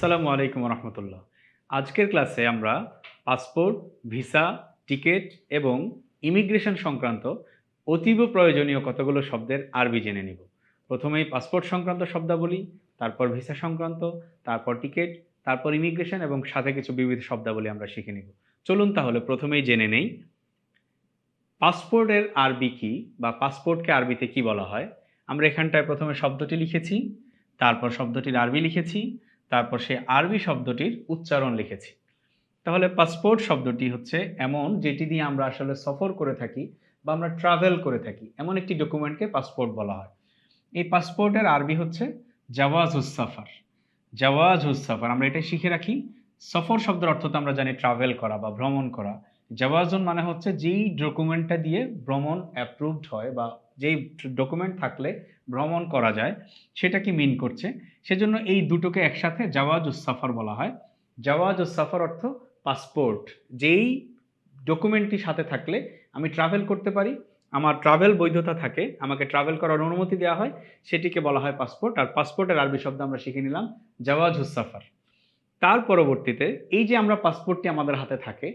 আসসালামু আলাইকুম রহমতুল্লাহ। আজকের ক্লাসে আমরা পাসপোর্ট, ভিসা, টিকিট এবং ইমিগ্রেশন সংক্রান্ত অতীব প্রয়োজনীয় কতগুলো শব্দের আরবি জেনে নিব। প্রথমেই পাসপোর্ট সংক্রান্ত শব্দাবলী, তারপর ভিসা সংক্রান্ত, তারপর টিকিট, তারপর ইমিগ্রেশন এবং সাথে কিছু বিবিধ শব্দাবলী আমরা শিখে নিব। চলুন তাহলে প্রথমেই জেনে নেই পাসপোর্টের আরবি কি বা পাসপোর্টকে আরবিতে কি বলা হয়। আমরা এখানটায় প্রথমে শব্দটি লিখেছি, তারপর শব্দটির আরবি লিখেছি, তারপর সে আরবি শব্দটির উচ্চারণ লিখেছি। তাহলে পাসপোর্ট শব্দটি হচ্ছে এমন যেটি দিয়ে আমরা আসলে সফর করে থাকি বা আমরা ট্রাভেল করে থাকি, এমন একটি ডকুমেন্টকে পাসপোর্ট বলা হয়। এই পাসপোর্টের আরবি হচ্ছে জাওয়াজুস সফর। জাওয়াজুস সফর আমরা এটা শিখে রাখি। সফর শব্দের অর্থ তো আমরা জানি ট্রাভেল করা বা ভ্রমণ করা। জাওয়াজুন মানে হচ্ছে যেই ডকুমেন্টটা দিয়ে ভ্রমণ অ্যাপ্রুভড হয় বা যেই ডকুমেন্ট থাকলে ভ্রমণ করা যায় সেটাকে মিন করছে। সেজন্য এই দুটোকে একসাথে জাওয়াজুস সফর বলা হয়। জাওয়াজুস সফর অর্থ পাসপোর্ট, যেই ডকুমেন্টটি সাথে থাকলে আমি ট্রাভেল করতে পারি, আমার ট্রাভেল বৈধতা থাকে, আমাকে ট্রাভেল করার অনুমতি দেওয়া হয়, সেটিকে বলা হয় পাসপোর্ট। আর পাসপোর্টের আরবি শব্দ আমরা শিখে নিলাম জাওয়াজুস সফর। তার পরবর্তীতে এই যে আমরা পাসপোর্টটি আমাদের হাতে থাকে,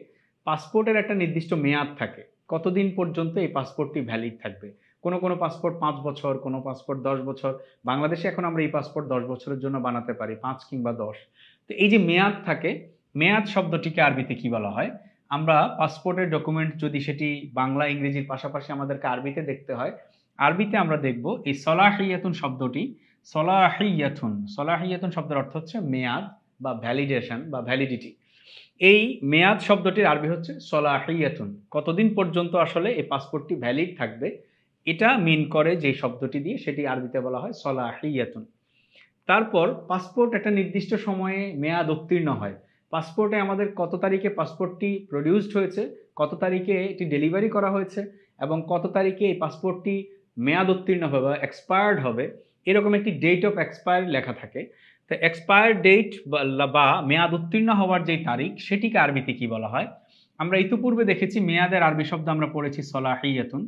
পাসপোর্টের একটা নির্দিষ্ট মেয়াদ থাকে, কতদিন পর্যন্ত এই পাসপোর্টটি ভ্যালিড থাকবে। কোনো কোনো পাসপোর্ট 5 বছর, কোনো পাসপোর্ট 10 বছর। বাংলাদেশে এখন আমরা এই পাসপোর্ট 10 বছরের জন্য বানাতে পারি, 5 কিংবা 10। তো এই যে মেয়াদ থাকে, মেয়াদ শব্দটিকে আরবিতে কি বলা হয়? আমরা পাসপোর্টের ডকুমেন্ট যদি সেটি বাংলা ইংরেজির পাশাপাশি আমাদেরকে আরবিতে দেখতে হয়, আরবিতে আমরা দেখব এই সলাহিয়াতুন শব্দটি। সলাহিয়াতুন শব্দের অর্থ হচ্ছে মেয়াদ বা ভ্যালিডেশন বা ভ্যালিডিটি। এই মেয়াদ শব্দটির আরবি হচ্ছে সলাহিয়াতুন। কতদিন পর্যন্ত আসলে এই পাসপোর্টটি ভ্যালিড থাকবে এটা মিন করে যে শব্দটি দিয়ে, সেটি আরবিতে বলা হয় সলাহিয়াতুন। তারপর পাসপোর্ট একটা নির্দিষ্ট সময়ে মেয়াদ উত্তীর্ণ হয়। পাসপোর্টে আমাদের কত তারিখে পাসপোর্টটি প্রডিউসড হয়েছে, কত তারিখে এটি ডেলিভারি করা হয়েছে এবং কত তারিখে এই পাসপোর্টটি মেয়াদ উত্তীর্ণ হবে বা এক্সপায়ার্ড হবে, এরকম একটি ডেট অফ এক্সপায়ার লেখা থাকে। তো এক্সপায়ার ডেট বা মেয়াদ উত্তীর্ণ হওয়ার যে তারিখ, সেটিকে আরবিতে কি বলা হয়? আমরা ইতিপূর্বে দেখেছি মেয়াদের আরবি শব্দ আমরা পড়েছি সলাহিয়াতুন।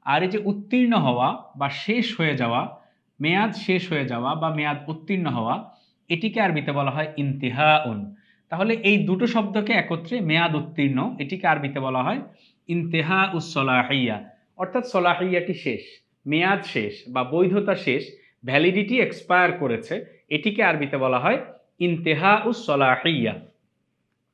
আর এই যে উত্তীর্ণ হওয়া বা শেষ হয়ে যাওয়া, মেয়াদ শেষ হয়ে যাওয়া বা মেয়াদ উত্তীর্ণ হওয়া, এটিকে আরবিতে বলা হয় ইন্তেহাউন। তাহলে এই দুটো শব্দকে একত্রে মেয়াদ উত্তীর্ণ, এটিকে আরবিতে বলা হয় ইন্তেহাউস সলাহিয়া। অর্থাৎ সলাহিয়াটি শেষ, মেয়াদ শেষ বা বৈধতা শেষ, ভ্যালিডিটি এক্সপায়ার করেছে, এটিকে আরবিতে বলা হয় ইন্তেহাউস সলাহিয়া।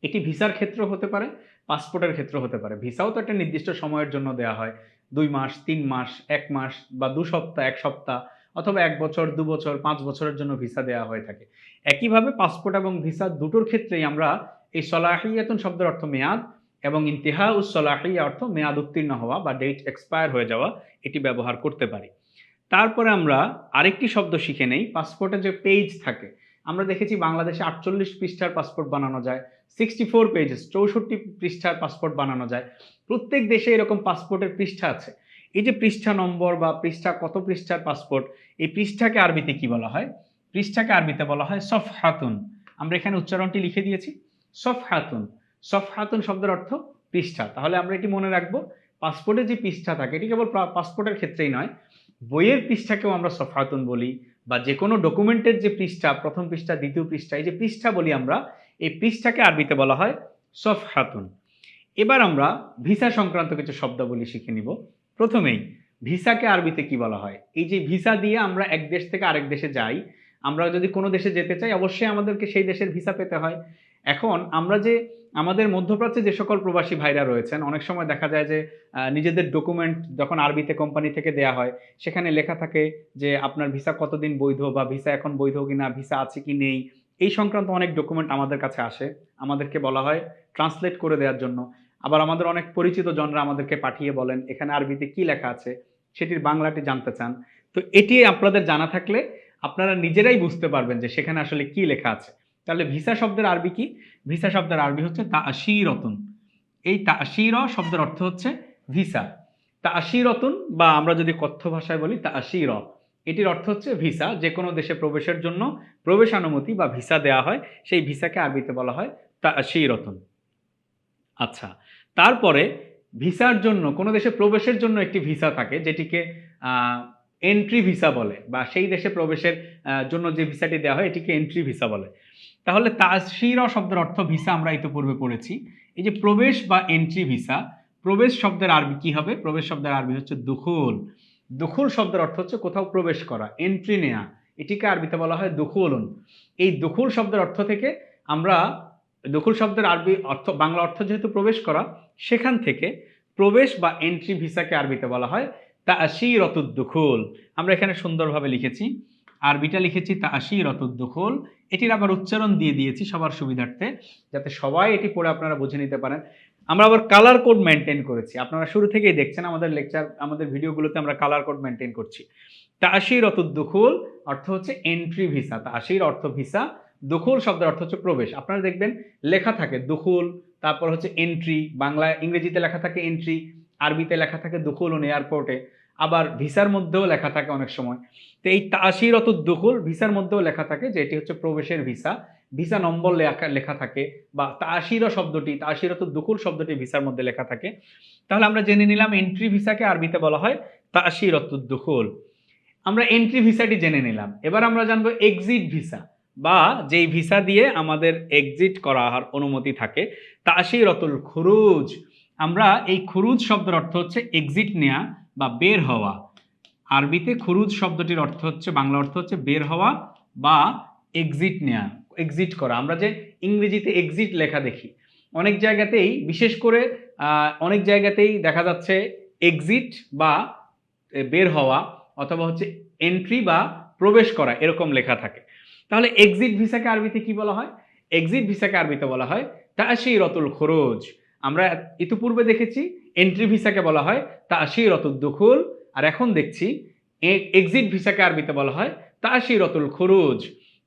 এটি ভিসার ক্ষেত্র হতে পারে, পাসপোর্টের ক্ষেত্র হতে পারে। ভিসাও তো একটা নির্দিষ্ট সময়ের জন্য দেওয়া হয়, 2 মাস, 3 মাস, 1 মাস বা 2 সপ্তাহ, 1 সপ্তাহ, অথবা 1 বছর, 2 বছর, 5 বছরের জন্য ভিসা দেওয়া হয়ে থাকে। একইভাবে পাসপোর্ট এবং ভিসা দুটোর ক্ষেত্রেই আমরা এই সলাহিয়াতুন শব্দের অর্থ মেয়াদ এবং ইন্তিহাউস সলাহিয়া অর্থ মেয়াদ উত্তীর্ণ হওয়া বা ডেট এক্সপায়ার হয়ে যাওয়া, এটি ব্যবহার করতে পারি। তারপরে আমরা আরেকটি শব্দ শিখে নেই। পাসপোর্টে যে পেজ থাকে, আমরা দেখেছি বাংলাদেশে 48 পৃষ্ঠার পাসপোর্ট বানানো যায়, 64 পেজেস 64 পৃষ্ঠার পাসপোর্ট বানানো যায়। প্রত্যেক দেশে এরকম পাসপোর্টের পৃষ্ঠা আছে। এই যে পৃষ্ঠা নম্বর বা পৃষ্ঠা কত পৃষ্ঠার পাসপোর্ট, এই পৃষ্ঠাকে আরবিতে কি বলা হয়? পৃষ্ঠাকে আরবিতে বলা হয় সফহাতুন। আমরা এখানে উচ্চারণটি লিখে দিয়েছি, সফহাতুন। সফহাতুন শব্দের অর্থ পৃষ্ঠা। তাহলে আমরা এটি মনে রাখবো, পাসপোর্টের যে পৃষ্ঠা থাকে, এটি কেবল পাসপোর্টের ক্ষেত্রেই নয়, বইয়ের পৃষ্ঠাকেও আমরা সফহাতুন বলি, বা যে কোনো ডকুমেন্টের যে পৃষ্ঠা, প্রথম পৃষ্ঠা, দ্বিতীয় পৃষ্ঠা, এই যে পৃষ্ঠা বলি আমরা, এই পৃষ্ঠাকে আরবিতে বলা হয় সফহাতুন। এবার আমরা ভিসা সংক্রান্ত কিছু শব্দাবলী শিখে নিব। প্রথমেই ভিসাকে আরবিতে কি বলা হয়? এই যে ভিসা দিয়ে আমরা এক দেশ থেকে আরেক দেশে যাই, আমরা যদি কোনো দেশে যেতে চাই অবশ্যই আমাদেরকে সেই দেশের ভিসা পেতে হয়। এখন আমরা যে আমাদের মধ্যপ্রাচ্যে যে সকল প্রবাসী ভাইরা রয়েছেন, অনেক সময় দেখা যায় যে নিজেদের ডকুমেন্ট যখন আরবিতে কোম্পানি থেকে দেয়া হয়, সেখানে লেখা থাকে যে আপনার ভিসা কতদিন বৈধ বা ভিসা এখন বৈধ কিনা, ভিসা আছে কি নেই, এই সংক্রান্ত অনেক ডকুমেন্ট আমাদের কাছে আসে। আমাদেরকে বলা হয় ট্রান্সলেট করে দেওয়ার জন্য। আবার আমাদের অনেক পরিচিত জনরা আমাদেরকে পাঠিয়ে বলেন এখানে আরবিতে কি লেখা আছে, সেটির বাংলাটি জানতে চান। তো এটি আপনাদের জানা থাকলে আপনারা নিজেরাই বুঝতে পারবেন যে সেখানে আসলে কি লেখা আছে। তাহলে ভিসা শব্দের আরবি কি? ভিসা শব্দের আরবি হচ্ছে তাশিরতুন। এই তাশির শব্দের অর্থ হচ্ছে ভিসা। তাশিরতুন বা আমরা যদি কথ্য ভাষায় বলি তাশির, এটির অর্থ হচ্ছে ভিসা। যে কোনো দেশে প্রবেশের জন্য প্রবেশানুমতি বা ভিসা দেওয়া হয়, সেই ভিসাকে আরবিতে বলা হয় তাশিরতুন। আচ্ছা, তারপরে ভিসার জন্য কোনো দেশে প্রবেশের জন্য একটি ভিসা থাকে, যেটিকে এন্ট্রি ভিসা বলে, বা সেই দেশে প্রবেশের জন্য যে ভিসাটি দেওয়া হয় এটিকে এন্ট্রি ভিসা বলে। তাহলে তাশিরা শব্দের অর্থ ভিসা আমরা ইতিপূর্বে পড়েছি। এই যে প্রবেশ বা এন্ট্রি ভিসা, প্রবেশ শব্দের আরবি কি হবে? প্রবেশ শব্দের আরবি হচ্ছে দুখুল। দুখুল শব্দের অর্থ হচ্ছে কোথাও প্রবেশ করা, এন্ট্রি নেয়া, এটিকে আরবিতে বলা হয় দুখুলুন। এই দুখুল শব্দের অর্থ থেকে আমরা, দুখুল শব্দের আরবি অর্থ, বাংলা অর্থ যেহেতু প্রবেশ করা, সেখান থেকে প্রবেশ বা এন্ট্রি ভিসাকে আরবিতে বলা হয় তাশিরাতুদ দুখুল। আমরা এখানে সুন্দরভাবে লিখেছি, আরবিটা লিখেছি তাশিরাতুদ দুখুল। এটির আবার উচ্চারণ দিয়ে দিয়েছি সবার সুবিধার্থে, যাতে সবাই এটি পড়ে আপনারা বুঝে নিতে পারেন। আমরা আবার কালার কোড মেনটেন করেছি, আপনারা শুরু থেকেই দেখছেন আমাদের লেকচার, আমাদের ভিডিওগুলোতে আমরা কালার কোড মেনটেন করছি। তাশিরাতুদ দুখুল অর্থ হচ্ছে এন্ট্রি ভিসা, তাশির অর্থ ভিসা, দুখুল শব্দের অর্থ হচ্ছে প্রবেশ। আপনারা দেখবেন লেখা থাকে দুখুল, তারপর হচ্ছে এন্ট্রি, বাংলা ইংরেজিতে লেখা থাকে এন্ট্রি, আরবিতে লেখা থাকে দুখুলুন এয়ারপোর্টে, আবার ভিসার মধ্যেও লেখা থাকে অনেক সময়। তো এই তাশিরাতুদ দুখুল ভিসার মধ্যেও লেখা থাকে যে এটি হচ্ছে প্রবেশের ভিসা, ভিসা নম্বর লেখা থাকে, বা তাশিরা শব্দটি, তাশিরাতুদ দুখুল শব্দটি ভিসার মধ্যে লেখা থাকে। তাহলে আমরা জেনে নিলাম এন্ট্রি ভিসাকে আরবিতে বলা হয় তাশিরাতুদ দুখুল। আমরা এন্ট্রি ভিসাটি জেনে নিলাম, এবার আমরা জানবো এক্সিট ভিসা, বা যেই ভিসা দিয়ে আমাদের এক্সিট করার অনুমতি থাকে, তাশিরাতুল খুরুজ। আমরা এই খুরুজ শব্দের অর্থ হচ্ছে এক্সিট নেয়া বা বের হওয়া। আরবিতে খুরুজ শব্দটির অর্থ হচ্ছে, বাংলা অর্থ হচ্ছে বের হওয়া বা এক্সিট নেয়া, এক্সিট করা। আমরা যে ইংরেজিতে এক্সিট লেখা দেখি অনেক জায়গাতেই, বিশেষ করে অনেক জায়গাতেই দেখা যাচ্ছে এক্সিট বা বের হওয়া, অথবা হচ্ছে এন্ট্রি বা প্রবেশ করা এরকম লেখা থাকে। তাহলে এক্সিট ভিসাকে আরবিতে কি বলা হয়? এক্সিট ভিসাকে আরবিতে বলা হয় তাশিরাতুল খুরুজ। আমরা ইতিপূর্বে দেখেছি এন্ট্রি ভিসাকে বলা হয় তাশিরাতুদ দুখুল, আর এখন দেখছি এক্সিট ভিসাকে আরবিতে বলা হয় তাশিরাতুল খুরুজ।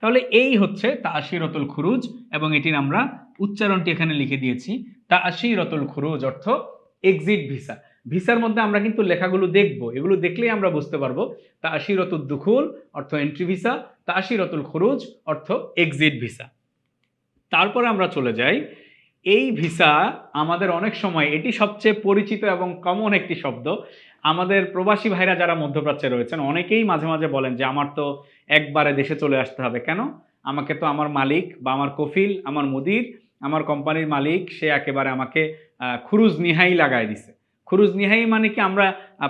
তাহলে এই হচ্ছে তাশিরাতুল খুরুজ, এবং এটির আমরা উচ্চারণটি এখানে লিখে দিয়েছি, তাশিরাতুল খুরুজ অর্থ এক্সিট ভিসা। ভিসার মধ্যে আমরা কিন্তু লেখাগুলো দেখব, এগুলো দেখলেই আমরা বুঝতে পারবো তাশিরাতুদ দুখুল অর্থ এন্ট্রি ভিসা, তাশিরাতুল খুরুজ অর্থ এক্সিট ভিসা। তারপরে আমরা চলে যাই, এই ভিসা আমাদের অনেক সময়, এটি সবচেয়ে পরিচিত এবং কমন একটি শব্দ। আমাদের প্রবাসী ভাইরা যারা মধ্যপ্রাচ্যে রয়েছেন অনেকেই মাঝে মাঝে বলেন যে আমার তো একবারে দেশে চলে আসতে হবে, কেন? আমাকে তো আমার মালিক বা আমার কফিল, আমার মুদির, আমার কোম্পানির মালিক, সে একেবারে আমাকে খুরুজ নিহাই লাগায় দিছে। খুরুজ নিহাই মানে কি? আমরা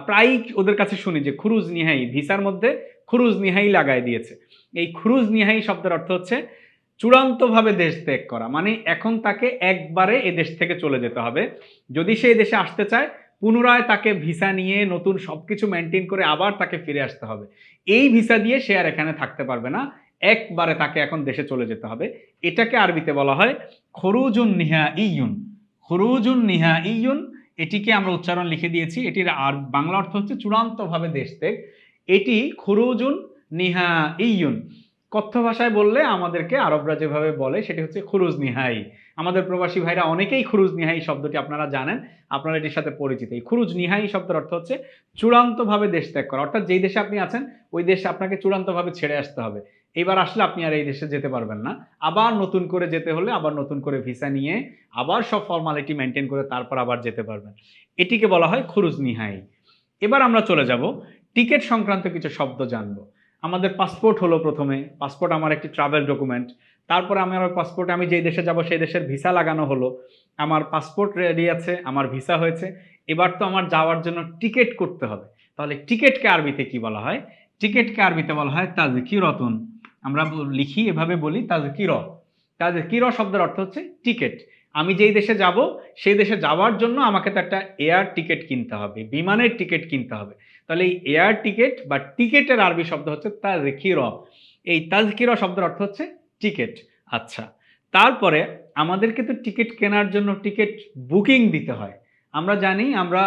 প্রায়ই ওদের কাছে শুনি যে খুরুজ নিহাই, ভিসার মধ্যে খুরুজ নিহাই লাগায় দিয়েছে। এই খুরুজ নিহাই শব্দের অর্থ হচ্ছে চূড়ান্তভাবে দেশ ত্যাগ করা, মানে এখন তাকে একবারে এ দেশ থেকে চলে যেতে হবে। যদি সে দেশে আসতে চায় পুনরায় তাকে ভিসা নিয়ে নতুন সবকিছু মেনটেন করে আবার তাকে ফিরে আসতে হবে। এই ভিসা দিয়ে সে আর এখানে থাকতে পারবে না, একবারে তাকে এখন দেশে চলে যেতে হবে। এটাকে আরবিতে বলা হয় খুরুজুন নিহাইয়ুন। খুরুজুন নিহাইয়ুন, এটিকে আমরা উচ্চারণ লিখে দিয়েছি, এটির আর বাংলা অর্থ হচ্ছে চূড়ান্তভাবে দেশ ত্যাগ। এটি খুরুজুন নিহাইয়ুন। কথ্য ভাষায় বললে আমাদেরকে আরবরা যেভাবে বলে সেটি হচ্ছে খুরুজ নিহাই। আমাদের প্রবাসী ভাইরা অনেকেই খুরুজ নিহাই শব্দটি আপনারা জানেন, আপনারা এটির সাথে পরিচিত। এই খুরুজ নিহাই শব্দের অর্থ হচ্ছে চূড়ান্তভাবে দেশ ত্যাগ করা, অর্থাৎ যেই দেশে আপনি আছেন ওই দেশে আপনাকে চূড়ান্তভাবে ছেড়ে আসতে হবে। এইবার আসলে আপনি আর এই দেশে যেতে পারবেন না, আবার নতুন করে যেতে হলে আবার নতুন করে ভিসা নিয়ে আবার সব ফর্মালিটি মেনটেন করে তারপর আবার যেতে পারবেন। এটিকে বলা হয় খুরুজ নিহাই। এবার আমরা চলে যাব টিকিট সংক্রান্ত কিছু শব্দ জানবো। আমাদের পাসপোর্ট হলো প্রথমে, পাসপোর্ট আমার একটি ট্রাভেল ডকুমেন্ট। তারপরে আমি আমার পাসপোর্টে আমি যেই দেশে যাব সেই দেশের ভিসা লাগানো হলো, আমার পাসপোর্ট রেডি আছে, আমার ভিসা হয়েছে, এবার তো আমার যাওয়ার জন্য টিকিট করতে হবে। তাহলে টিকিটকে আরবিতে কি বলা হয়? টিকিটকে আরবিতে বলা হয় তাজকিরাতুন। আমরা লিখি এভাবে, বলি তাজকির। তাজকির শব্দের অর্থ হচ্ছে টিকিট। আমি যেই দেশে যাব সেই দেশে যাওয়ার জন্য আমাকে তো একটা এয়ার টিকিট কিনতে হবে, বিমানের টিকিট কিনতে হবে। তাহলে এই এয়ার টিকিট বা টিকিটের আরবি শব্দ হচ্ছে তাজকির। এই তাজকির শব্দের অর্থ হচ্ছে টিকিট। আচ্ছা, তারপরে আমাদেরকে তো টিকিট কেনার জন্য টিকিট বুকিং দিতে হয়। আমরা জানি আমরা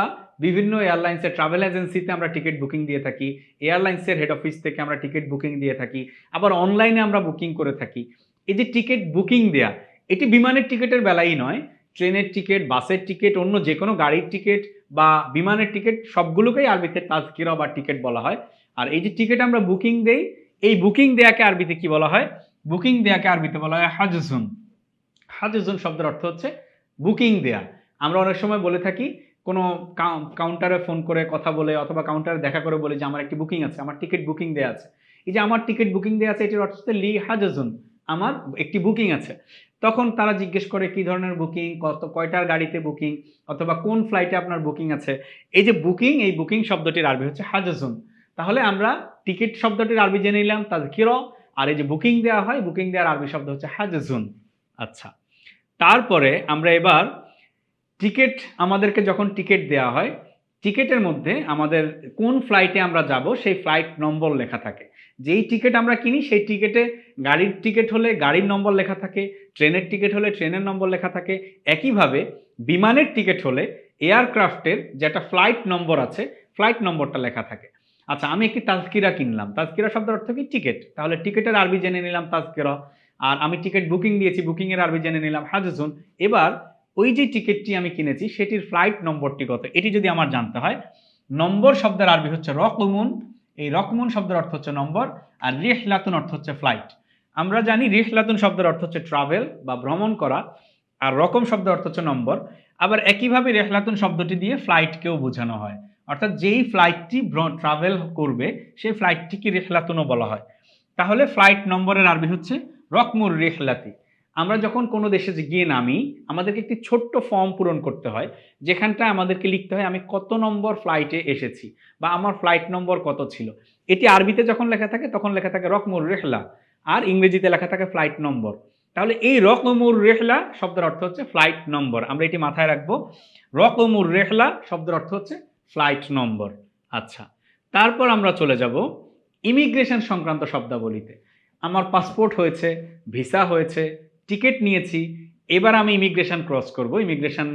বিভিন্ন এয়ারলাইন্সের ট্রাভেল এজেন্সিতে আমরা টিকিট বুকিং দিয়ে থাকি, এয়ারলাইন্সের হেড অফিস থেকে আমরা টিকিট বুকিং দিয়ে থাকি, আবার অনলাইনে আমরা বুকিং করে থাকি। এই যে টিকিট বুকিং দেয়া, এটি বিমানের টিকিটের বেলাই নয়, ট্রেনের টিকিট, বাসের টিকিট, অন্য যে কোনো গাড়ির টিকিট বা বিমানের টিকিট সবগুলোকেই আরবিতে তাজকিরা বা টিকিট বলা হয়। আর এই যে টিকিট আমরা বুকিং দেই, এই বুকিং দেয়াকে আরবিতে কি বলা হয়? বুকিং দেয়াকে আরবিতে বলা হয় হাজজুন। হাজজুন শব্দের অর্থ হচ্ছে বুকিং দেয়া। আমরা অনেক সময় বলে থাকি কোনো কাউন্টারে ফোন করে কথা বলে অথবা কাউন্টারে দেখা করে বলে যে আমার একটি বুকিং আছে, আমার টিকিট বুকিং দেওয়া আছে। এই যে আমার টিকিট বুকিং দেওয়া আছে, এটির অর্থ হচ্ছে লি হাজাজুন, আমার একটি বুকিং আছে। তখন তারা জিজ্ঞেস করে কি ধরনের বুকিং, কয়টার গাড়িতে বুকিং, অথবা কোন ফ্লাইটে আপনার বুকিং আছে। এই যে বুকিং, এই বুকিং শব্দটির আরবি হচ্ছে হাজাজুন। তাহলে আমরা টিকিট শব্দটির আরবি জেনে নিলাম তাযকিরা, আর এই যে বুকিং দেওয়া হয়, বুকিং দেওয়ার আরবি শব্দ হচ্ছে হাজাজুন। আচ্ছা, তারপরে আমরা এবার টিকিট, আমাদেরকে যখন টিকিট দেওয়া হয়, টিকিটের মধ্যে আমাদের কোন ফ্লাইটে আমরা যাব সেই ফ্লাইট নম্বর লেখা থাকে। যেই টিকিট আমরা কিনি সেই টিকিটে, গাড়ির টিকিট হলে গাড়ির নম্বর লেখা থাকে, ট্রেনের টিকিট হলে ট্রেনের নম্বর লেখা থাকে। একইভাবে বিমানের টিকিট হলে এয়ারক্রাফটের যেটা ফ্লাইট নম্বর আছে, ফ্লাইট নম্বরটা লেখা থাকে। আচ্ছা, আমি একটি তাজকিরা কিনলাম, তাজকিরা শব্দের অর্থ কি? টিকিট। তাহলে টিকিটের আরবি জেনে নিলাম তাজকিরা। আর আমি টিকিট বুকিং দিয়েছি, বুকিং এর আরবি জেনে নিলাম হাজজুন। এবার ওই যে টিকিটটি আমি কিনেছি সেটির ফ্লাইট নম্বরটি কত, এটি যদি আমার জানতে হয়, নম্বর শব্দের আরবি হচ্ছে রকমুন। এই রকমুন শব্দের অর্থ হচ্ছে নম্বর, আর রিহলাতুন অর্থ হচ্ছে ফ্লাইট। আমরা জানি রিহলাতুন শব্দের অর্থ হচ্ছে ট্রাভেল বা ভ্রমণ করা, আর রকম শব্দের অর্থ হচ্ছে নম্বর। আবার একইভাবে রিহলাতুন শব্দটি দিয়ে ফ্লাইটকেও বোঝানো হয়, অর্থাৎ যেই ফ্লাইটটি ট্রাভেল করবে সেই ফ্লাইটটিকে রিহলাতুনও বলা হয়। তাহলে ফ্লাইট নম্বরের আরবি হচ্ছে রকমুর রিহলাতি। আমরা যখন কোনো দেশে গিয়ে নামি, আমাদেরকে একটি ছোট্ট ফর্ম পূরণ করতে হয়, যেখানটা আমাদেরকে লিখতে হয় আমি কত নম্বর ফ্লাইটে এসেছি বা আমার ফ্লাইট নম্বর কত ছিল। এটি আরবিতে যখন লেখা থাকে তখন লেখা থাকে রকমুর রেহলা, আর ইংরেজিতে লেখা থাকে ফ্লাইট নম্বর। তাহলে এই রকমুর রেহলা শব্দের অর্থ হচ্ছে ফ্লাইট নম্বর, আমরা এটি মাথায় রাখবো। রকমুর রেহলা শব্দের অর্থ হচ্ছে ফ্লাইট নম্বর। আচ্ছা, তারপর আমরা চলে যাব ইমিগ্রেশন সংক্রান্ত শব্দাবলীতে। আমার পাসপোর্ট হয়েছে, ভিসা হয়েছে, টিকিট নিয়েছি, এবার আমি ইমিগ্রেশন ক্রস করব, ইমিগ্রেশন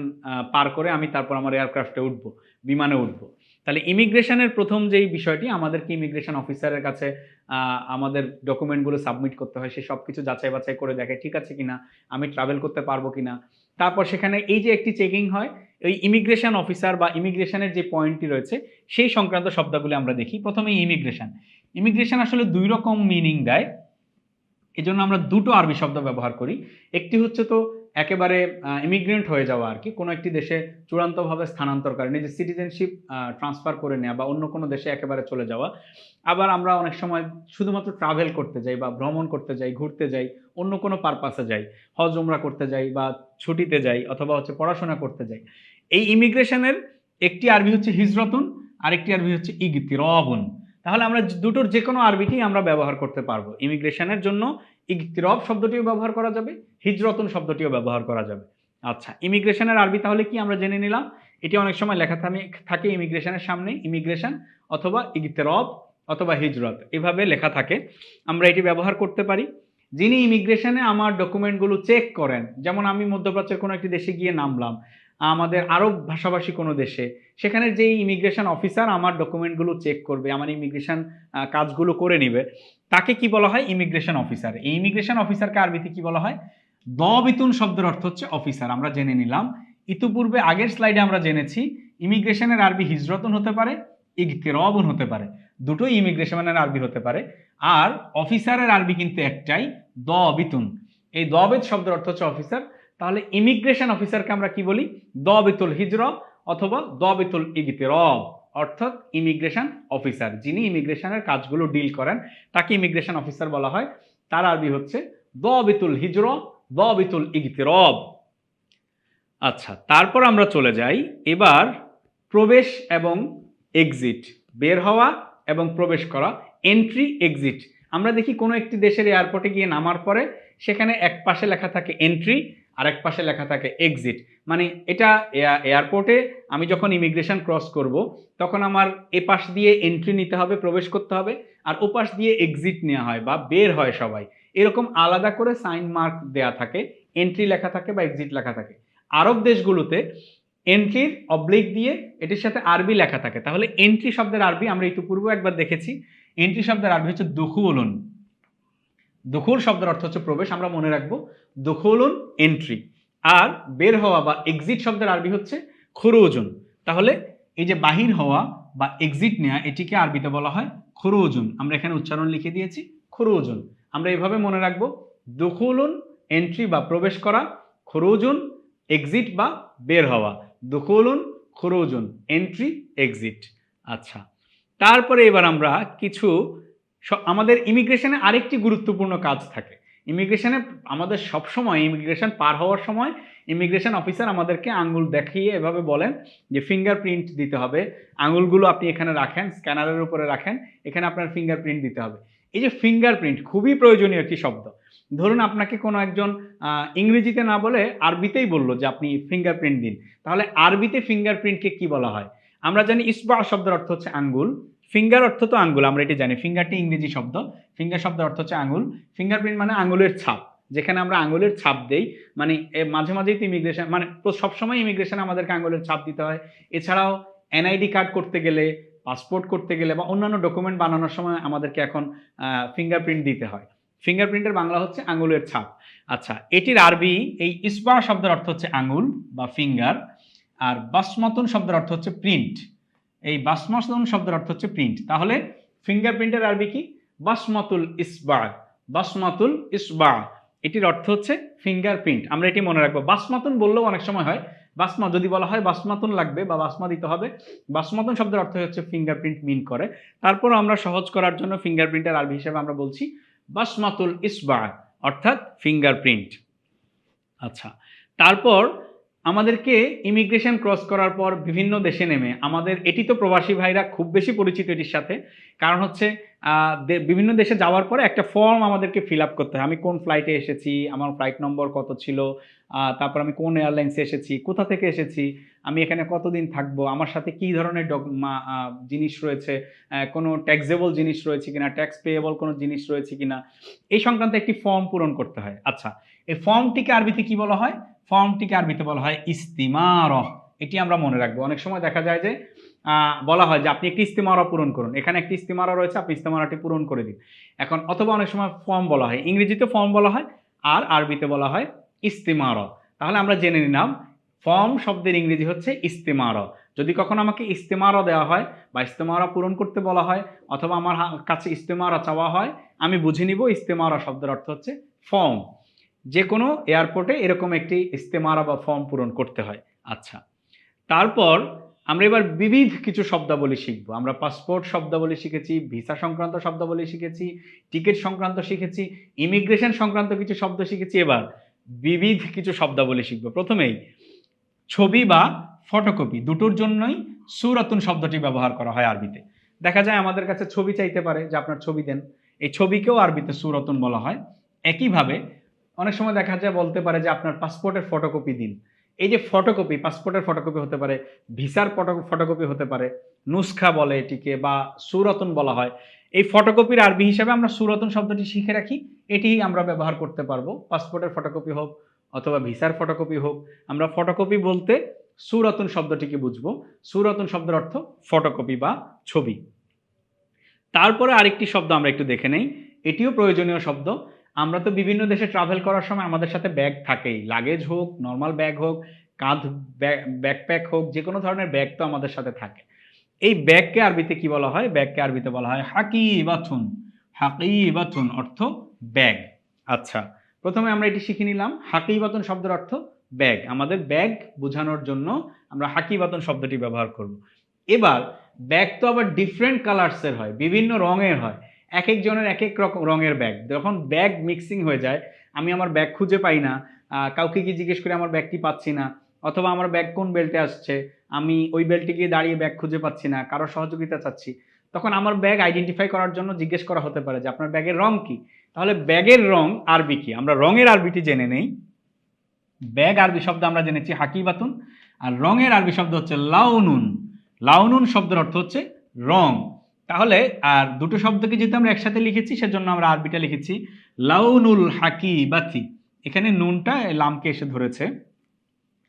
পার করে আমি তারপর আমার এয়ারক্রাফটে উঠবো, বিমানে উঠবো। তাহলে ইমিগ্রেশনের প্রথম যেই বিষয়টি, আমাদেরকে ইমিগ্রেশন অফিসারের কাছে আমাদের ডকুমেন্টগুলো সাবমিট করতে হয়, সে সব কিছু যাচাই বাছাই করে দেখে ঠিক আছে কিনা, আমি ট্রাভেল করতে পারবো কিনা। তারপর সেখানে এই যে একটি চেকিং হয়, ওই ইমিগ্রেশন অফিসার বা ইমিগ্রেশনের যে পয়েন্টটি রয়েছে সেই সংক্রান্ত শব্দগুলো আমরা দেখি। প্রথমে ইমিগ্রেশন। ইমিগ্রেশন আসলে দুই রকম মিনিং দেয়, এজন্য আমরা দুটো আরবি শব্দ ব্যবহার করি। একটি হচ্ছে তো একেবারে ইমিগ্রেন্ট হয়ে যাওয়া আর কি, কোনো একটি দেশে চূড়ান্তভাবে স্থানান্তর করে, নিজের সিটিজেনশিপ ট্রান্সফার করে নেওয়া বা অন্য কোনো দেশে একেবারে চলে যাওয়া। আবার আমরা অনেক সময় শুধুমাত্র ট্রাভেল করতে যাই বা ভ্রমণ করতে যাই, ঘুরতে যাই, অন্য কোনো পারপাসে যাই, হজ উমরা করতে যাই বা ছুটিতে যাই অথবা হচ্ছে পড়াশোনা করতে যাই। এই ইমিগ্রেশনের একটি আরবি হচ্ছে হিজরতুন, আরেকটি আরবি হচ্ছে ইগতিরাবুন। তাহলে আমরা দুটোর যে কোনো আরবিটি আমরা ব্যবহার করতে পারবো। ইমিগ্রেশনের জন্য ইগতিরাব শব্দটিও ব্যবহার করা যাবে, হিজরতুন শব্দটিও ব্যবহার করা যাবে। আচ্ছা, ইমিগ্রেশনের আরবি তাহলে কি আমরা জেনে নিলাম। এটি অনেক সময় লেখা থাকে ইমিগ্রেশনের সামনে ইমিগ্রেশন অথবা ইগতিরাব অথবা হিজরত, এভাবে লেখা থাকে, আমরা এটি ব্যবহার করতে পারি। যিনি ইমিগ্রেশনে আমার ডকুমেন্টগুলো চেক করেন, যেমন আমি মধ্যপ্রাচ্যের কোনো একটি দেশে গিয়ে নামলাম, আমাদের আরব ভাষাভাষী কোনো দেশে, সেখানে যেই ইমিগ্রেশন অফিসার আমার ডকুমেন্টগুলো চেক করবে, আমার ইমিগ্রেশন কাজগুলো করে নিবে, তাকে কি বলা হয়? Immigration officer. এই ইমিগ্রেশন অফিসারকে আরবিতে কি বলা হয়? দবিতুন শব্দের অর্থ হচ্ছে অফিসার, আমরা জেনে নিলাম। ইতিপূর্বে আগের স্লাইডে আমরা জেনেছি ইমিগ্রেশনের আরবি হিজরতুন হতে পারে, ইগতিরাবুন হতে পারে, দুটোই ইমিগ্রেশনের আরবি হতে পারে। আর অফিসারের আরবি কিন্তু একটাই, দবিতুন। এই দবিত শব্দের অর্থ হচ্ছে অফিসার। তাহলে ইমিগ্রেশন অফিসারকে আমরা কি বলি? দবিতুল হিজর অথবা দবিতুল ইগতিরাব, অর্থাৎ ইমিগ্রেশন অফিসার, যিনি ইমিগ্রেশনের কাজগুলো ডিল করেন তাকে ইমিগ্রেশন অফিসার বলা হয়। তার আরবি হচ্ছে দবিতুল হিজর, দবিতুল ইগতিরাব। আচ্ছা, তারপর আমরা চলে যাই এবার প্রবেশ এবং এক্সিট, বের হওয়া এবং প্রবেশ করা, এন্ট্রি এক্সিট। আমরা দেখি কোনো একটি দেশের এয়ারপোর্টে গিয়ে নামার পরে সেখানে এক পাশে লেখা থাকে এন্ট্রি আর এক পাশে লেখা থাকে এক্সিট। মানে এটা এয়ারপোর্টে আমি যখন ইমিগ্রেশন ক্রস করব তখন আমার এ পাশ দিয়ে এন্ট্রি নিতে হবে, প্রবেশ করতে হবে, আর ও পাশ দিয়ে এক্সিট নেওয়া হয় বা বের হয় সবাই, এরকম আলাদা করে সাইন মার্ক দেয়া থাকে, এন্ট্রি লেখা থাকে বা এক্সিট লেখা থাকে। আরব দেশগুলোতে এন্ট্রির অবলিক দিয়ে এটির সাথে আরবি লেখা থাকে। তাহলে এন্ট্রি শব্দের আরবি আমরা ইতিপূর্বে একবার দেখেছি, এন্ট্রি শব্দের আরবি হচ্ছে দুখুলুন। দুখুল শব্দের অর্থ হচ্ছে প্রবেশ, আমরা মনে রাখবো দুখুলুন এন্ট্রি। আর বের হওয়া বা এক্সিট শব্দের আরবি হচ্ছে খুরুজুন। তাহলে এই যে বাহির হওয়া বা এক্সিট নেওয়া, এটিকে আরবিতে বলা হয় খুরুজুন। আমরা এখানে উচ্চারণ লিখে দিয়েছি খুরুজুন। আমরা এইভাবে মনে রাখবো দুখুলুন এন্ট্রি বা প্রবেশ করা, খুরুজুন এক্সিট বা বের হওয়া, দুখুলুন খুরুজুন, এন্ট্রি এক্সিট। আচ্ছা, তারপরে এবার আমরা কিছু আমাদের ইমিগ্রেশনে আরেকটি গুরুত্বপূর্ণ কাজ থাকে। ইমিগ্রেশনে আমাদের সবসময় ইমিগ্রেশন পার হওয়ার সময় ইমিগ্রেশন অফিসার আমাদেরকে আঙ্গুল দেখিয়ে এভাবে বলেন যে ফিঙ্গারপ্রিন্ট দিতে হবে, আঙ্গুলগুলো আপনি এখানে রাখেন, স্ক্যানারের উপরে রাখেন, এখানে আপনার ফিঙ্গারপ্রিন্ট দিতে হবে। এই যে ফিঙ্গারপ্রিন্ট খুবই প্রয়োজনীয় একটি শব্দ। ধরুন আপনাকে কোনো একজন ইংরেজিতে না বলে আরবিতেই বললো যে আপনি ফিঙ্গারপ্রিন্ট দিন, তাহলে আরবিতে ফিঙ্গারপ্রিন্টকে কি বলা হয়? আমরা জানি ইসবা শব্দের অর্থ হচ্ছে আঙ্গুল, ফিঙ্গার অর্থ তো আঙ্গুল, আমরা এটি জানি, ফিঙ্গারটি ইংরেজি শব্দ, ফিঙ্গার শব্দের অর্থ হচ্ছে আঙ্গুল, ফিঙ্গারপ্রিন্ট মানে আঙ্গুলের ছাপ, যেখানে আমরা আঙ্গুলের ছাপ দেই, মানে মাঝে মাঝেই তো ইমিগ্রেশন মানে সবসময় ইমিগ্রেশনে আমাদেরকে আঙ্গুলের ছাপ দিতে হয়। এছাড়াও এনআইডি কার্ড করতে গেলে, পাসপোর্ট করতে গেলে বা অন্যান্য ডকুমেন্ট বানানোর সময় আমাদেরকে এখন ফিঙ্গারপ্রিন্ট দিতে হয়। ফিঙ্গারপ্রিন্টের বাংলা হচ্ছে আঙ্গুলের ছাপ। আচ্ছা, এটির আরবি এই ইসবা শব্দের অর্থ হচ্ছে আঙ্গুল বা ফিঙ্গার, আর বাসমতুন শব্দের অর্থ হচ্ছে প্রিন্ট। এই বাসমতুন শব্দের অর্থ হচ্ছে প্রিন্ট। তাহলে ফিঙ্গারপ্রিন্টের আরবি কি? বাসমাতুল ইসবা, বাসমাতুল ইসবা, এটির অর্থ হচ্ছে ফিঙ্গারপ্রিন্ট। আমরা এটি মনে রাখবো। বাসমাতুন বললেও অনেক সময় হয়, বাসমা যদি বলা হয় বাসমাতুন লাগবে বা বাসমা দিতে হবে, বাসমাতুন শব্দের অর্থ হচ্ছে ফিঙ্গারপ্রিন্ট মিন করে। তারপর আমরা সহজ করার জন্য ফিঙ্গারপ্রিন্টের আরবি হিসেবে আমরা বলছি বাসমাতুল ইসবা, অর্থাৎ ফিঙ্গারপ্রিন্ট। আচ্ছা, তারপর আমাদেরকে ইমিগ্রেশন ক্রস করার পর বিভিন্ন দেশে নেমে আমাদের, এটি তো প্রবাসী ভাইরা খুব বেশি পরিচিত এটির সাথে, কারণ হচ্ছে বিভিন্ন দেশে যাওয়ার পরে একটা ফর্ম আমাদেরকে ফিল আপ করতে হয়। আমি কোন ফ্লাইটে এসেছি, আমার ফ্লাইট নম্বর কত ছিল, তারপর আমি কোন এয়ারলাইন্সে এসেছি, কোথা থেকে এসেছি, আমি এখানে কতদিন থাকবো, আমার সাথে কী ধরনের জিনিস রয়েছে, কোনো ট্যাক্সেবল জিনিস রয়েছে কিনা, ট্যাক্স পেয়েবল কোনো জিনিস রয়েছে কিনা, এই সংক্রান্ত একটি ফর্ম পূরণ করতে হয়। আচ্ছা, এই ফর্মটিকে আরবিতে কি বলা হয়? ফর্মটিকে আরবিতে বলা হয় ইস্তিমারহ। এটি আমরা মনে রাখবো। অনেক সময় দেখা যায় যে বলা হয় যে আপনি একটি ইস্তিমারা পূরণ করুন, এখানে একটি ইস্তিমারা রয়েছে, আপনি ইস্তিমারাটি পূরণ করে দিন। এখন অথবা অনেক সময় ফর্ম বলা হয়, ইংরেজিতে ফর্ম বলা হয় আর আরবিতে বলা হয় ইস্তিমারা। তাহলে আমরা জেনে নিলাম ফর্ম শব্দের ইংরেজি হচ্ছে ইস্তিমারা। যদি কখনো আমাকে ইস্তেমারা দেওয়া হয় বা ইস্তেমারা পূরণ করতে বলা হয় অথবা আমার কাছে ইস্তেমারা চাওয়া হয়, আমি বুঝে নিব ইস্তেমারা শব্দের অর্থ হচ্ছে ফর্ম। যে কোনো এয়ারপোর্টে এরকম একটি ইস্তেমারা বা ফর্ম পূরণ করতে হয়। আচ্ছা, তারপর আমরা এবার বিবিধ কিছু শব্দাবলী শিখবো। আমরা পাসপোর্ট শব্দাবলী শিখেছি, ভিসা সংক্রান্ত শব্দাবলী শিখেছি, টিকিট সংক্রান্ত শিখেছি, ইমিগ্রেশন সংক্রান্ত কিছু শব্দ শিখেছি। এবার বিবিধ কিছু শব্দাবলী শিখবো। প্রথমেই ছবি বা ফটোকপি, দুটোর জন্যই সূরাতুন শব্দটি ব্যবহার করা হয় আরবিতে। দেখা যায় আমাদের কাছে ছবি চাইতে পারে যে আপনার ছবি দেন, এই ছবিকেও আরবিতে সূরাতুন বলা হয়। একইভাবে অনেক সময় দেখা যায় বলতে পারে যে আপনার পাসপোর্টের ফটোকপি দিন। এই যে ফটোকপি, পাসপোর্টের ফটোকপি হতে পারে, ভিসার ফটোকপি হতে পারে, নুসখা বলে এটিকে, বা সূরাতুন বলা হয়। এই ফটোকপির আরবি হিসাবে আমরা সূরাতুন শব্দটি শিখে রাখি, এটি আমরা ব্যবহার করতে পারবো। পাসপোর্টের ফটোকপি হোক অথবা ভিসার ফটোকপি হোক, আমরা ফটোকপি বলতে সূরাতুন শব্দটিকে বুঝবো। সূরাতুন শব্দের অর্থ ফটোকপি বা ছবি। তারপরে আরেকটি শব্দ আমরা একটু দেখে নেই, এটিও প্রয়োজনীয় শব্দ। আমরা তো বিভিন্ন দেশে ট্রাভেল করার সময় আমাদের সাথে ব্যাগ থাকেই, লাগেজ হোক, নর্মাল ব্যাগ হোক, কাঁধ ব্যাকপ্যাক হোক, যে কোনো ধরনের ব্যাগ তো আমাদের সাথে থাকে। এই ব্যাগকে আরবিতে কি বলা হয়? ব্যাগকে আরবিতে বলা হয় হাকিবাতুন। হাকিবাতুন অর্থ ব্যাগ। আচ্ছা, প্রথমে আমরা এটি শিখে নিলাম, হাকিবাতুন শব্দের অর্থ ব্যাগ। আমাদের ব্যাগ বোঝানোর জন্য আমরা হাকিবাতুন শব্দটি ব্যবহার করব। এবার ব্যাগ তো আবার ডিফারেন্ট কালার্সের হয়, বিভিন্ন রঙের হয়, এক একজনের এক এক রকম রঙের ব্যাগ। যখন ব্যাগ মিক্সিং হয়ে যায়, আমি আমার ব্যাগ খুঁজে পাই না, কাউকে কি জিজ্ঞেস করে আমার ব্যাগটি পাচ্ছি না, অথবা আমার ব্যাগ কোন বেল্টে আসছে, আমি ওই বেল্টে গিয়ে দাঁড়িয়ে ব্যাগ খুঁজে পাচ্ছি না, কারো সহযোগিতা চাচ্ছি, তখন আমার ব্যাগ আইডেন্টিফাই করার জন্য জিজ্ঞেস করা হতে পারে যে আপনার ব্যাগের রং কি। তাহলে ব্যাগের রং আরবি কি? আমরা রঙের আরবিটি জেনে নেই। ব্যাগ আরবি শব্দ আমরা জেনেছি হাকিবাতুন, আর রঙের আরবি শব্দ হচ্ছে লাউনুন। লাউনুন শব্দের অর্থ হচ্ছে রং। তাহলে আর দুটো শব্দকে যেহেতু আমরা একসাথে লিখেছি, সেজন্য আমরা আরবিটা লিখেছি লাউনুল হাকিবাতি। এখানে নুনটা লামকে এসে ধরেছে।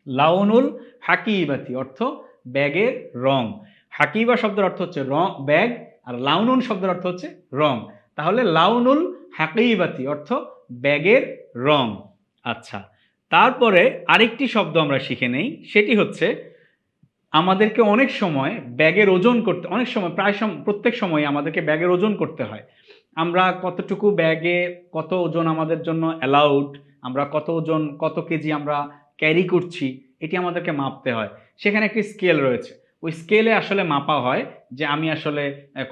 লাউনুল হাকিবাতি অর্থ ব্যাগের রং। হাকিবা শব্দের অর্থ হচ্ছে রং, ব্যাগ, আর লাউনুন শব্দের অর্থ হচ্ছে রং। তাহলে লাউনুল হাকিবাতি অর্থ ব্যাগের রং। আচ্ছা, তারপরে আরেকটি শব্দ আমরা শিখে নেই, সেটি হচ্ছে আমাদেরকে অনেক সময় ব্যাগের ওজন করতে, অনেক সময় প্রায় প্রত্যেক সময় আমাদেরকে ব্যাগের ওজন করতে হয়। আমরা কতটুকু ব্যাগে কত ওজন আমাদের জন্য অ্যালাউড, আমরা কত ওজন, কত কেজি আমরা ক্যারি করছি, এটি আমাদেরকে মাপতে হয়। সেখানে একটি স্কেল রয়েছে। ওই স্কেলে আসলে মাপা হয় যে আমি আসলে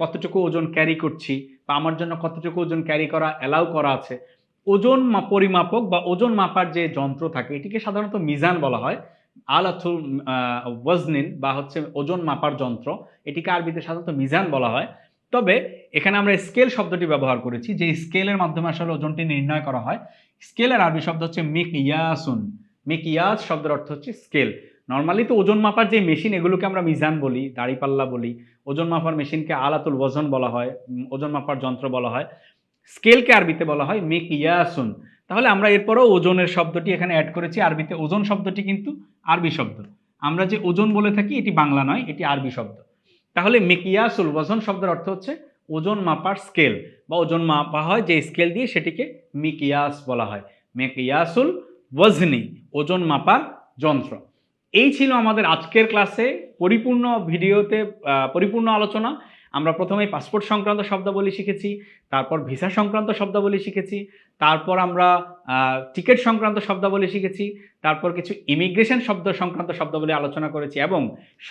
কতটুকু ওজন ক্যারি করছি বা আমার জন্য কতটুকু ওজন ক্যারি করা অ্যালাউ করা আছে। ওজন পরিমাপক বা ওজন মাপার যে যন্ত্র থাকে এটিকে সাধারণত মিজান বলা হয়। আলাতুল ওয়াজনিন বা হচ্ছে ওজন মাপার যন্ত্র, এটিকে আরবিতে সাধারণত মিজান বলা হয়। তবে এখানে আমরা স্কেল শব্দটি ব্যবহার করেছি, যে স্কেলের মাধ্যমে আসলে ওজনটি নির্ণয় করা হয়। স্কেলের আরবি শব্দ হচ্ছে মিকইয়াসুন। মিকইয়াস শব্দের অর্থ হচ্ছে স্কেল। নর্মালি তো ওজন মাপার যে মেশিন এগুলোকে আমরা মিজান বলি, দাঁড়িপাল্লা বলি। ওজন মাপার মেশিনকে আলাতুল ওজন বলা হয়, ওজন মাপার যন্ত্র বলা হয়। স্কেলকে আরবিতে বলা হয় মিকইয়াসুন। তাহলে আমরা এরপরও ওজনের শব্দটি এখানে অ্যাড করেছি। আরবিতে ওজন শব্দটি কিন্তু আরবি শব্দ। আমরা যে ওজন বলে থাকি এটি বাংলা নয়, এটি আরবি শব্দ। তাহলে মিকইয়াসুল ওজন শব্দের অর্থ হচ্ছে ওজন মাপার স্কেল, বা ওজন মাপা হয় যে স্কেল দিয়ে সেটিকে মিকইয়াস বলা হয়। মিকইয়াসুল ওয়াজনি, ওজন মাপার যন্ত্র। এই ছিল আমাদের আজকের ক্লাসে পরিপূর্ণ ভিডিওতে পরিপূর্ণ আলোচনা। আমরা প্রথমে পাসপোর্ট সংক্রান্ত শব্দাবলী শিখেছি, তারপর ভিসা সংক্রান্ত শব্দাবলী শিখেছি, তারপর আমরা টিকিট সংক্রান্ত শব্দাবলী শিখেছি, তারপর কিছু ইমিগ্রেশন শব্দ সংক্রান্ত শব্দাবলী আলোচনা করেছি, এবং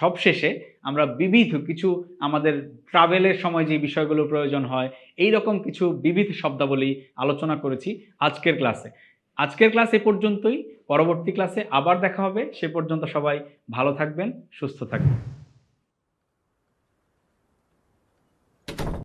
সবশেষে আমরা বিবিধ কিছু আমাদের ট্রাভেলের সময় যে বিষয়গুলো প্রয়োজন হয় এই রকম কিছু বিবিধ শব্দাবলী আলোচনা করেছি আজকের ক্লাসে। আজকের ক্লাস এ পর্যন্তই। পরবর্তী ক্লাসে আবার দেখা হবে। সে পর্যন্ত সবাই ভালো থাকবেন, সুস্থ থাকবেন।